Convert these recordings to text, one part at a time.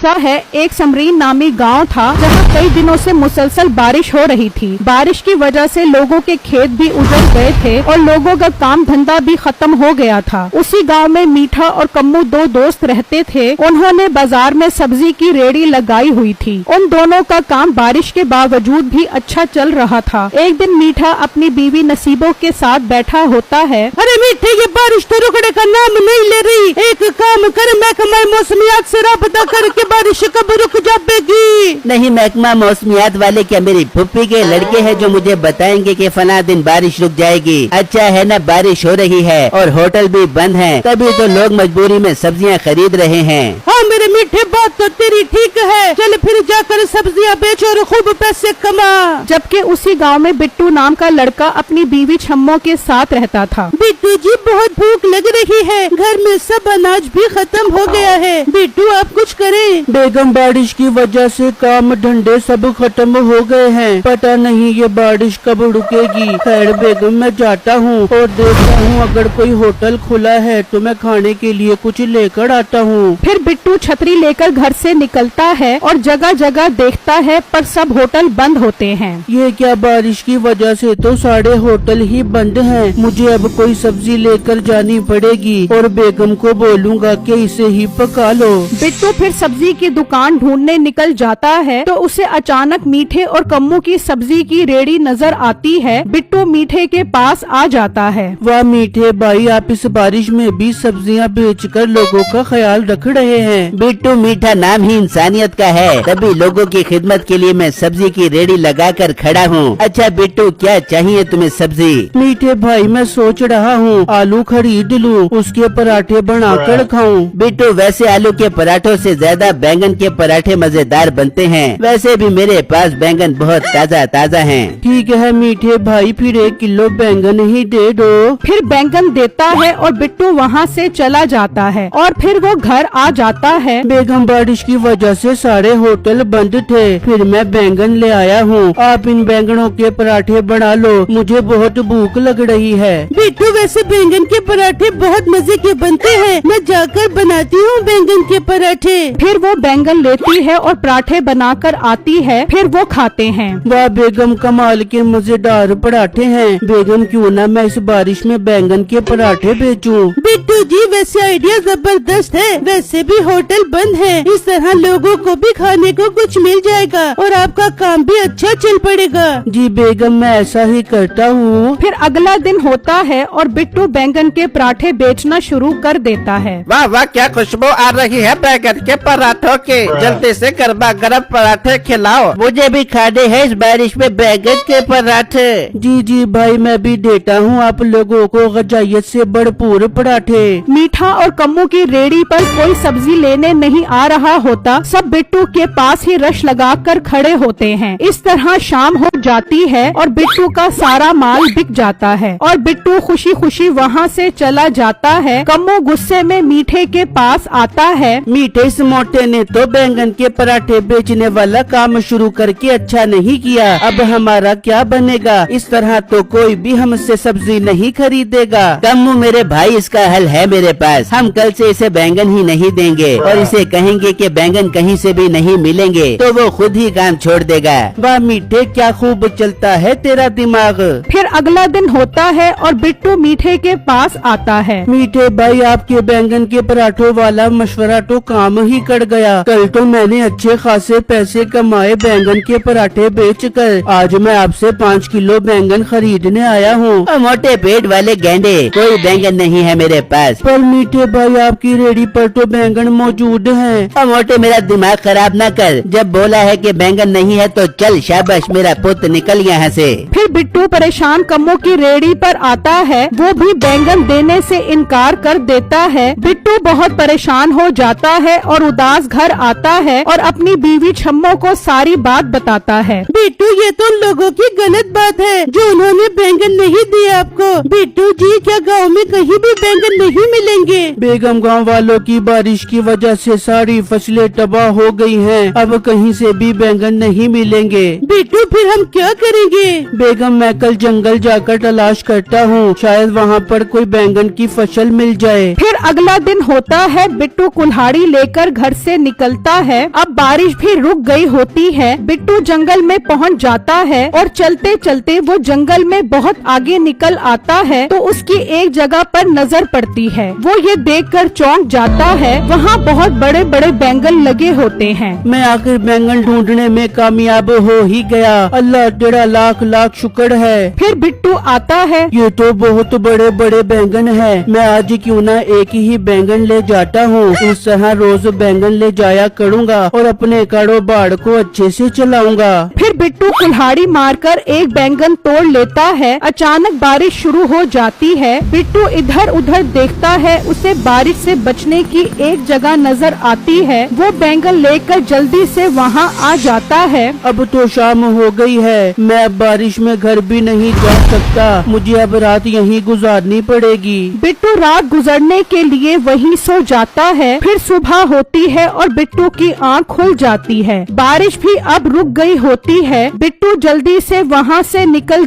ऐसा है, एक समरीन नामी गांव था जहां कई दिनों से मुसलसल बारिश हो रही थी। बारिश की वजह से लोगों के खेत भी उजड़ गए थे और लोगों का काम धंधा भी खत्म हो गया था। उसी गांव में मीठा और कम्मू दो दोस्त रहते थे। उन्होंने बाजार में सब्जी की रेहड़ी लगाई हुई थी। उन दोनों का काम बारिश के बावजूद भी अच्छा चल रहा था। एक दिन मीठा अपनी बीवी नसीबों के साथ बैठा होता है। अरे मीठे, ये बारिश तो रुकने का नाम नहीं ले रही। एक काम कर, महकमा मौसमियात से राब्ता करके बारिश कब रुक जाएगी? नहीं महकमा मौसमियात वाले क्या मेरी फुप्पी के लड़के हैं जो मुझे बताएंगे कि फला दिन बारिश रुक जाएगी। अच्छा है ना, बारिश हो रही है और होटल भी बंद हैं, तभी तो लोग मजबूरी में सब्जियां खरीद रहे हैं। हाँ मेरे मीठे, बात तो तेरी ठीक है। चल फिर जाकर सब्जियां बेच और खूब पैसे कमा। जबकि उसी गांव में बिट्टू नाम का लड़का अपनी बीवी छम्मो के साथ रहता था। बिट्टू जी, बहुत भूख लग रही है, घर में सब अनाज भी खत्म हो गया है। बिट्टू आप कुछ करें। बेगम, बारिश की वजह से काम धंधे सब खत्म हो गए हैं, पता नहीं ये बारिश कब रुकेगी। खैर बेगम, मैं जाता हूँ और देखता हूँ अगर कोई होटल खुला है तो मैं खाने के लिए कुछ लेकर आता हूँ। फिर बिट्टू छतरी लेकर घर से निकलता है और जगह जगह देखता है, पर सब होटल बंद होते हैं। ये क्या, बारिश की वजह से तो सारे होटल ही बंद हैं। मुझे अब कोई सब्जी लेकर जानी पड़ेगी और बेगम को बोलूँगा कि इसे ही पका लो। बिट्टू फिर सब्जी की दुकान ढूंढने निकल जाता है तो उसे अचानक मीठे और कम्मू की सब्जी की रेहड़ी नजर आती है। बिट्टू मीठे के पास आ जाता है। वाह मीठे भाई, आप इस बारिश में भी सब्जियां बेचकर लोगों का ख्याल रख रहे हैं। बिट्टू, मीठा नाम ही इंसानियत का है, तभी लोगों की खिदमत के लिए मैं सब्जी की रेहड़ी लगाकर खड़ा हूँ। अच्छा बिट्टू, क्या चाहिए तुम्हें सब्जी? मीठे भाई, मैं सोच रहा हूँ आलू खरीद लूँ, उसके पराठे बनाकर खाऊं। बिट्टू, वैसे आलू के पराठों से ज्यादा बैंगन के पराठे मजेदार बनते हैं। वैसे भी मेरे पास बैंगन बहुत ताज़ा ताज़ा हैं। ठीक है मीठे भाई, फिर 1 किलो बैंगन ही दे दो। फिर बैंगन देता है और बिट्टू वहाँ से चला जाता है और फिर वो घर आ जाता है। बेगम, बारिश की वजह से सारे होटल बंद थे, फिर मैं बैंगन ले आया हूँ। आप इन बैंगनों के पराठे बना लो, मुझे बहुत भूख लग रही है। बिट्टू, वैसे बैंगन के पराठे बहुत मजे के बनते हैं, मैं जाकर बनाती हूँ बैंगन के पराठे। फिर वो बैंगन लेती है और पराठे बनाकर आती है। फिर वो खाते हैं। वाह बेगम, कमाल के मजेदार पराठे हैं। बेगम, क्यों ना मैं इस बारिश में बैंगन के पराठे बेचूं। बिट्टू जी, वैसे आइडिया जबरदस्त है। वैसे भी होटल बंद है, इस तरह लोगों को भी खाने को कुछ मिल जाएगा और आपका काम भी अच्छा चल पड़ेगा। जी बेगम, मैं ऐसा ही करता हूँ। फिर अगला दिन होता है और बिट्टू बैंगन के पराठे बेचना शुरू कर देता है। वाह वाह, क्या खुशबू आ रही है बैंगन के पराठों की। जल्दी से गरमा गरम पराठे खिलाओ। मुझे भी खाने हैं इस बारिश में बैंगन के पराठे। जी जी भाई, मैं भी देता हूँ आप लोगों को गजाइत से भरपूर पराठे। मीठा और कम्मू की रेहड़ी पर कोई सब्जी लेने नहीं आ रहा होता। सब बिट्टू के पास ही रश लगाकर खड़े होते हैं। इस तरह शाम हो जाती है और बिट्टू का सारा माल बिक जाता है और बिट्टू खुशी खुशी वहाँ से चला जाता है। कम्मू गुस्से में मीठे के पास आता है। मीठे, इस मोटे ने तो बैंगन के पराठे बेचने वाला काम शुरू करके अच्छा नहीं किया। अब हमारा क्या बनेगा? इस तरह तो कोई भी हमसे सब्जी नहीं खरीदेगा। कम्मू मेरे भाई, इसका हल है मेरे पास। हम कल से इसे बैंगन ही नहीं देंगे और इसे कहेंगे कि बैंगन कहीं से भी नहीं मिलेंगे, तो वो खुद ही काम छोड़ देगा। वाह मीठे, क्या खूब चलता है तेरा दिमाग। फिर अगला दिन होता है और बिट्टू मीठे के पास आता है। मीठे भाई, आपके बैंगन के पराठों वाला मशवरा तो काम ही कर गया। कल तो मैंने अच्छे खासे पैसे कमाए बैंगन के पराठे बेचकर। आज मैं आपसे 5 किलो बैंगन खरीदने आया हूँ। मोटे पेट वाले गेंडे, कोई बैंगन नहीं है मेरे पास। पर मीठे भाई, आपकी रेहड़ी पर तो बैंगन मौजूद हैं। मोटे, मेरा दिमाग खराब न कर। जब बोला है कि बैंगन नहीं है तो चल, शाबाश मेरा पुत्र, निकल यहाँ से। फिर बिट्टू परेशान कम्मू की रेहड़ी पर आता है। वो भी बैंगन देने से इनकार कर देता है। बिट्टू बहुत परेशान हो जाता है और उदास घर आता है और अपनी बीवी छम्मो को सारी बात बताता है। बिट्टू, ये तो लोगों की गलत बात है जो उन्होंने बैंगन नहीं दिए आपको। बिट्टू जी, क्या गांव में कहीं भी बैंगन नहीं मिलेंगे? बेगम, गांव वालों की बारिश की वजह से सारी फसलें तबाह हो गई हैं। अब कहीं से भी बैंगन नहीं मिलेंगे। बिट्टू, फिर हम क्या करेंगे? बेगम मैं कल जंगल जाकर तलाश करता हूँ, शायद वहाँ पर कोई बैंगन की फसल मिल जाए। फिर अगला दिन होता है, बिट्टू कुल्हाड़ी लेकर घर से निकलता है। अब बारिश भी रुक गई होती है। बिट्टू जंगल में पहुंच जाता है और चलते चलते वो जंगल में बहुत आगे निकल आता है तो उसकी एक जगह पर नजर पड़ती है। वो ये देखकर चौंक जाता है, वहाँ बहुत बड़े बड़े बैंगन लगे होते हैं। मैं आखिर बैंगन ढूंढने में कामयाब हो ही गया। अल्लाह तेरा लाख लाख शुक्र है। फिर बिट्टू आता है। ये तो बहुत बड़े बड़े बैंगन है। मैं आज क्यों ना एक ही बैंगन ले जाता हूँ। इस तरह रोज बैंगन ले जाया करूँगा और अपने कारोबार को अच्छे से चलाऊंगा। फिर बिट्टू कुल्हाड़ी मारकर एक बैंगन तोड़ लेता है। अचानक बारिश शुरू हो जाती है। बिट्टू इधर उधर देखता है, उसे बारिश से बचने की एक जगह नजर आती है। वो बैंगन लेकर जल्दी से वहाँ आ जाता है। अब तो शाम हो गई है, मैं अब बारिश में घर भी नहीं जा सकता। मुझे अब रात यहीं गुजारनी पड़ेगी। बिट्टू रात गुजरने के लिए वहीं सो जाता है। फिर सुबह होती है और बिट्टू की आँख खुल जाती है। बारिश भी अब रुक गई होती है। बिट्टू जल्दी से वहाँ से निकल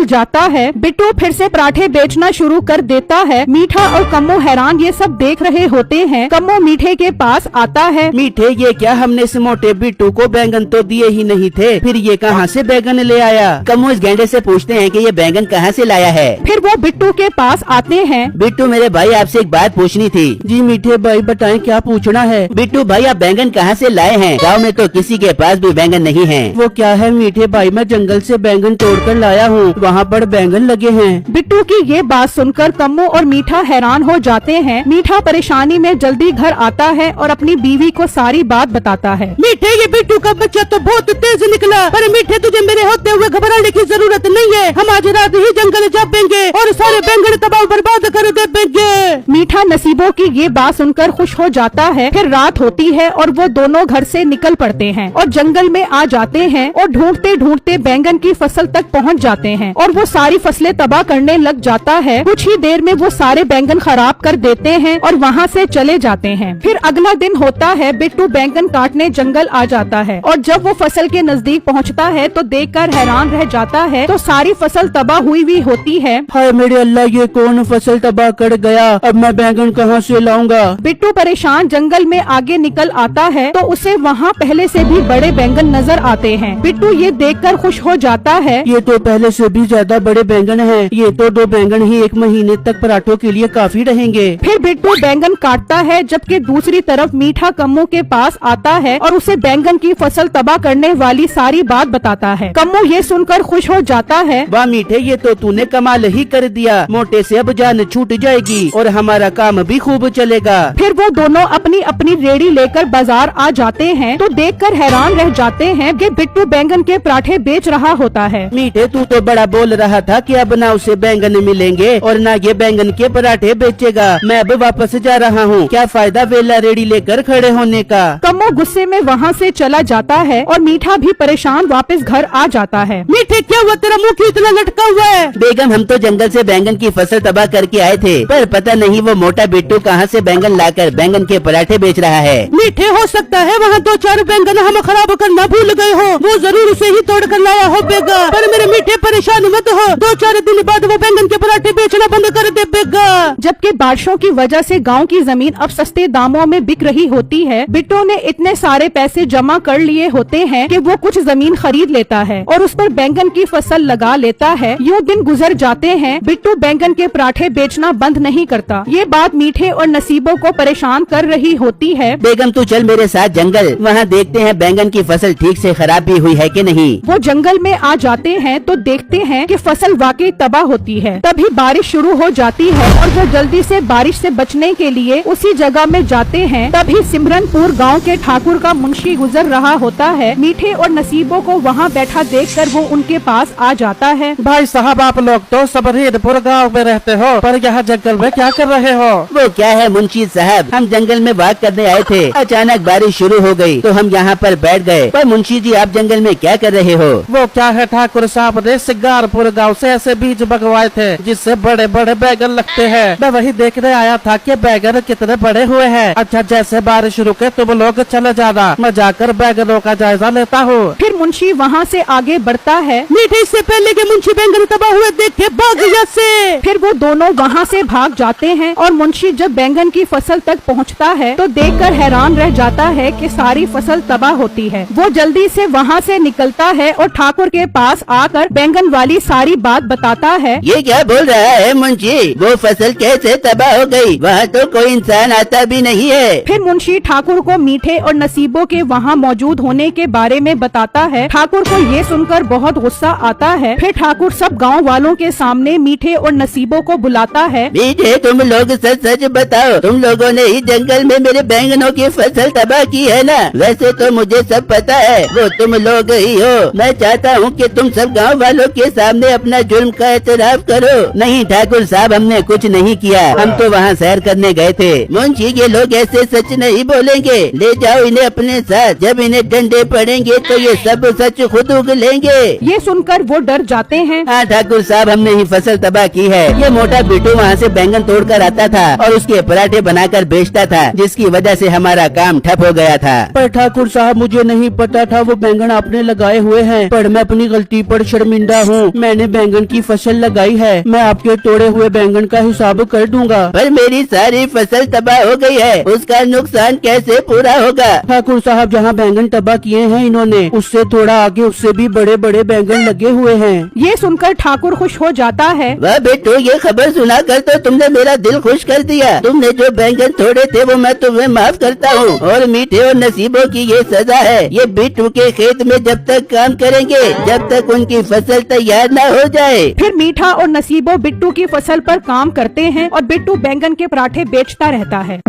जाता है। बिट्टू फिर से पराठे बेचना शुरू कर देता है। मीठा और कम्मो हैरान ये सब देख रहे होते हैं। कम्मो मीठे के पास आता है। मीठे ये क्या, हमने इस मोटे बिट्टू को बैंगन तो दिए ही नहीं थे, फिर ये कहाँ से बैंगन ले आया? कम्मो इस गेंडे से पूछते हैं कि ये बैंगन कहाँ से लाया है। फिर वो बिट्टू के पास आते हैं। बिट्टू मेरे भाई आपसे एक बात पूछनी थी। जी मीठे भाई बताएं क्या पूछना है? बिट्टू भाई आप बैंगन कहाँ से लाए हैं? गांव में तो किसी के पास भी बैंगन नहीं है। वो क्या है मीठे भाई, मैं जंगल से बैंगन तोड़कर लाया हूँ, वहाँ पर बैंगन लगे हैं। बिट्टू की ये बात सुनकर कम्मो और मीठा हैरान हो जाते हैं। मीठा परेशानी में जल्दी घर आता है और अपनी बीवी को सारी बात बताता है। मीठे ये बिट्टू का बच्चा तो बहुत तेज निकला, पर मीठे तुझे मेरे होते हुए घबराने की जरूरत नहीं है। हम आज रात ही जंगल जापेंगे और सारे बैंगन तबाह बर्बाद कर देंगे। मीठा नसीबों की ये बात सुनकर खुश हो जाता है। फिर रात होती है और वो दोनों घर से निकल पड़ते हैं और जंगल में आ जाते हैं और ढूंढते ढूंढते बैंगन की फसल तक पहुंच जाते हैं और वो सारी फसलें तबाह करने लग जाता है। कुछ ही देर में वो सारे बैंगन खराब कर देते हैं और वहाँ से चले जाते हैं। फिर अगला दिन होता है, बिट्टू बैंगन काटने जंगल आ जाता है और जब वो फसल के नजदीक पहुँचता है तो देखकर हैरान रह जाता है तो सारी फसल तबाह हुई होती है। हाय मेरे अल्लाह, ये कौन फसल तबाह कर गया? अब मैं बैंगन कहाँ से लाऊंगा? बिट्टू परेशान जंगल में आगे निकल आता है तो उसे वहाँ पहले से भी बड़े बैंगन नजर आते हैं। बिट्टू ये देखकर खुश हो जाता है। ये तो पहले से भी ज्यादा बड़े बैंगन हैं। ये तो 2 बैंगन ही 1 महीने तक पराठों के लिए काफी रहेंगे। फिर बिट्टू बैंगन काटता है, जबकि दूसरी तरफ मीठा कम्मो के पास आता है और उसे बैंगन की फसल तबाह करने वाली सारी बात बताता है। कम्मो ये सुनकर खुश हो जाता है। वाह मीठे, ये तो तूने कमाल ही कर दिया। मोटे से अब जान छूट जाएगी और हमारा काम भी खूब चलेगा। फिर वो दोनों अपनी अपनी रेडी लेकर बाजार आ जाते हैं तो देखकर हैरान रह जाते हैं कि बिट्टू बैंगन के पराठे बेच रहा होता है। मीठे तू तो बड़ा बोल रहा था कि अब ना उसे बैंगन मिलेंगे और ना ये बैंगन के पराठे बेचेगा। मैं अब वापस जा रहा हूँ, क्या फायदा वेला रेडी लेकर खड़े होने का। कम्मो गुस्से में वहाँ से चला जाता है और मीठा भी परेशान वापस घर आ जाता है। मीठे क्या हुआ, तेरा मुंह क्यों इतना लटका हुआ है? बेगम हम तो जंगल से बैंगन की फसल तबाह करके आए थे, पर पता नहीं वो मोटा बिट्टू कहाँ से बैंगन लाकर बैंगन के पराठे बेच रहा है। मीठे हो सकता है वहाँ 2-4 बैंगन हम खराब करना भूल गए हो, वो जरूर उसे ही तोड़ कर लाया हो बेगा। पर मेरे मीठे परेशान मत हो, 2-4 दिन बाद वो बैंगन के पराठे बेचना बंद कर दे बेगा। जबकि बारिशों की वजह से गांव की जमीन अब सस्ते दामों में बिक रही होती है। बिट्टू ने इतने सारे पैसे जमा कर लिए होते हैं कि वो कुछ जमीन खरीद लेता है और उस पर बैंगन की फसल लगा लेता है। यूँ दिन गुजर जाते हैं, बिट्टू बैंगन के पराठे बेचना बंद नहीं करता। ये बात मीठे और नसीबों को परेशान कर रही होती है। बेगम तू चल मेरे साथ जंगल, वहाँ देखते हैं बैंगन की फसल ठीक से खराब भी हुई है कि नहीं। वो जंगल में आ जाते हैं तो देखते हैं कि फसल वाकई तबाह होती है। तभी बारिश शुरू हो जाती है और वो जल्दी से बारिश से बचने के लिए उसी जगह में जाते हैं। तभी सिमरनपुर गांव के ठाकुर का मुंशी गुजर रहा होता है। मीठे और नसीबों को वहाँ बैठा देखकर वो उनके के पास आ जाता है। भाई साहब, आप लोग तो सबरीदपुर गाँव में रहते हो, पर यहाँ जंगल में क्या कर रहे हो? वो क्या है मुंशी साहब, हम जंगल में वॉक करने आए थे, अचानक बारिश शुरू हो गई तो हम यहाँ पर बैठ गए। पर मुंशी जी, आप जंगल में क्या कर रहे हो? वो क्या है, ठाकुर साहब ने सिंगारपुर गांव से ऐसे बीज मंगवाए थे जिससे बड़े बड़े बैगन लगते हैं। मैं वही देखने आया था कि बैगन कितने बड़े हुए हैं। अच्छा, जैसे बारिश रुके तुम लोग चले जाना, मैं जाकर बैगनों का जायजा लेता हूँ। फिर मुंशी वहाँ से आगे बढ़ता है। मीठे इससे पहले कि मुंशी बैंगन तबाह हुए देख के भाग गया से। फिर वो दोनों वहाँ से भाग जाते हैं और मुंशी जब बैंगन की फसल तक पहुँचता है तो देखकर हैरान रह जाता है कि सारी फसल तबाह होती है। वो जल्दी से वहाँ से निकलता है और ठाकुर के पास आकर बैंगन वाली सारी बात बताता है। ये क्या बोल रहा है मुंशी, वो फसल कैसे तबाह हो गई? वहाँ तो कोई इंसान आता भी नहीं है। फिर मुंशी ठाकुर को मीठे और नसीबों के वहाँ मौजूद होने के बारे में बताता है। ठाकुर को ये सुनकर बहुत गुस्सा आता है। फिर ठाकुर सब गाँव वालों के सामने मीठे और नसीबों को बुलाता है। मीठे, तुम लोग सच सच बताओ, तुम लोगों ने ही जंगल में मेरे बैंगनों की फसल तबाह की है ना? वैसे तो मुझे सब पता है, वो तुम लोग ही हो। मैं चाहता हूँ कि तुम सब गांव वालों के सामने अपना जुर्म का एतराफ करो। नहीं ठाकुर साहब, हमने कुछ नहीं किया, हम तो वहाँ सैर करने गए थे। मुंशी, ये लोग ऐसे सच नहीं बोलेंगे, ले जाओ इन्हें अपने साथ। जब इन्हें डंडे पड़ेंगे तो ये सब सच खुद उगलेंगे। ये सुनकर वो डर जाते हैं। हाँ ठाकुर साहब, हमने ही फसल तबाह की है। ये मोटा बिट्टू वहाँ से बैंगन तोड़कर आता था और उसके पराठे बनाकर बेचता था, जिसकी वजह से हमारा काम ठप हो गया था। पर ठाकुर साहब, मुझे नहीं पता था वो बैंगन आपने लगाए हुए हैं, पर मैं अपनी गलती पर शर्मिंदा हूँ। मैंने बैंगन की फसल लगाई है, मैं आपके तोड़े हुए बैंगन का हिसाब कर दूंगा। पर मेरी सारी फसल तबाह हो गई है, उसका नुकसान कैसे पूरा होगा? ठाकुर साहब, जहाँ बैंगन तबाह किए हैं इन्होंने, उससे थोड़ा आगे उससे भी बड़े बड़े बैंगन लगे हुए हैं। ये सुनकर ठाकुर खुश हो जाता है। वाह बेटू, ये खबर सुनाकर तो तुमने मेरा दिल खुश कर दिया। तुमने जो बैंगन तोड़े थे वो मैं तुम्हें माफ करता हूँ, और मीठे और नसीबों की ये सजा है। ये बिट्टू के खेत में जब तक काम करेंगे जब तक उनकी फसल तैयार न हो जाए। फिर मीठा और नसीबों बिट्टू की फसल पर काम करते हैं और बिट्टू बैंगन के पराठे बेचता रहता है।